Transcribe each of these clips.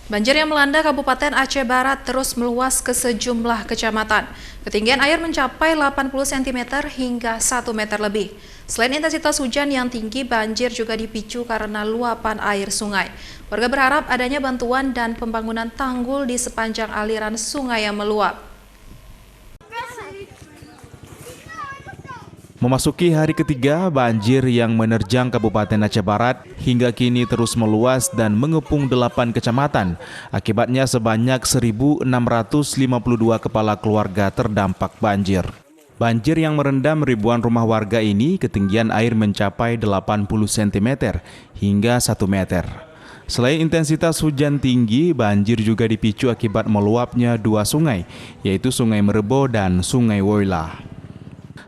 Banjir yang melanda Kabupaten Aceh Barat terus meluas ke sejumlah kecamatan. Ketinggian air mencapai 80 cm hingga 1 meter lebih. Selain intensitas hujan yang tinggi, banjir juga dipicu karena luapan air sungai. Warga berharap adanya bantuan dan pembangunan tanggul di sepanjang aliran sungai yang meluap. Memasuki hari ketiga, banjir yang menerjang Kabupaten Aceh Barat hingga kini terus meluas dan mengepung 8 kecamatan. Akibatnya sebanyak 1.652 kepala keluarga terdampak banjir. Banjir yang merendam ribuan rumah warga ini, ketinggian air mencapai 80 cm hingga 1 meter. Selain intensitas hujan tinggi, banjir juga dipicu akibat meluapnya 2 sungai, yaitu Sungai Merebo dan Sungai Woyla.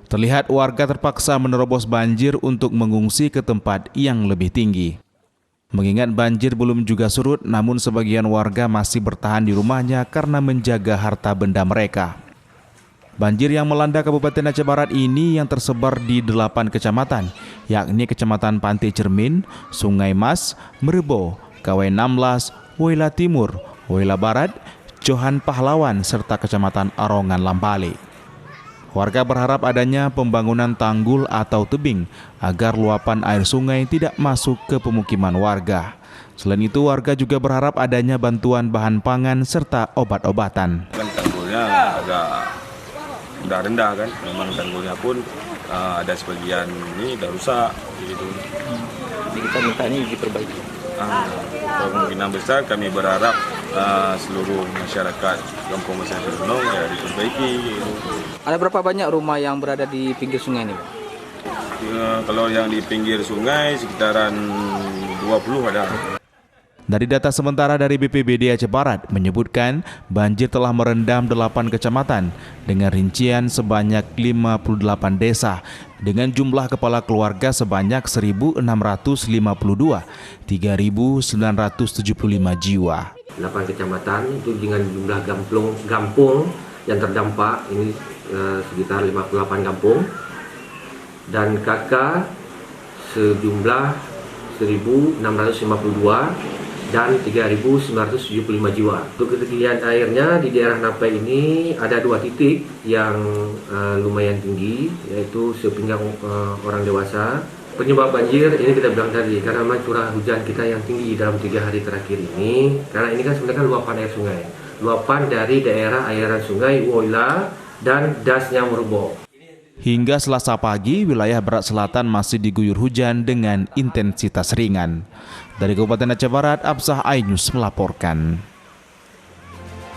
Terlihat warga terpaksa menerobos banjir untuk mengungsi ke tempat yang lebih tinggi. Mengingat banjir belum juga surut, namun sebagian warga masih bertahan di rumahnya karena menjaga harta benda mereka. Banjir yang melanda Kabupaten Aceh Barat ini yang tersebar di 8 kecamatan, yakni Kecamatan Pantai Cermin, Sungai Mas, Merebo, Kawai 16, Woyla Timur, Woyla Barat, Johan Pahlawan, serta Kecamatan Arongan Lambale. Warga berharap adanya pembangunan tanggul atau tebing agar luapan air sungai tidak masuk ke pemukiman warga. Selain itu, warga juga berharap adanya bantuan bahan pangan serta obat-obatan. Tanggulnya agak udah rendah kan, memang tanggulnya pun ada sebagian ini udah rusak gitu. Jadi kita minta ini diperbaiki. Kemungkinan besar kami berharap seluruh masyarakat Kampung Besar Gunung ya diperbaiki gitu. Ada berapa banyak rumah yang berada di pinggir sungai ini, Pak? Kalau yang di pinggir sungai sekitaran 20 ada. Dari data sementara dari BPBD Aceh Barat menyebutkan banjir telah merendam 8 kecamatan dengan rincian sebanyak 58 desa dengan jumlah kepala keluarga sebanyak 1.652, 3.975 jiwa. 8 kecamatan itu dengan jumlah kampung yang terdampak ini sekitar 58 kampung dan KK sejumlah 1.652 dan 3.975 jiwa. Untuk ketinggian airnya di daerah Napai ini ada 2 titik yang lumayan tinggi, yaitu sepinggang orang dewasa. Penyebab banjir ini kita bilang tadi karena memang curah hujan kita yang tinggi dalam 3 hari terakhir ini. Karena ini kan sebenarnya luapan air sungai, luapan dari daerah aliran sungai Woyla dan dasnya Merebo. Hingga Selasa pagi, wilayah Barat Selatan masih diguyur hujan dengan intensitas ringan. Dari Kabupaten Aceh Barat, Absah Ainus melaporkan.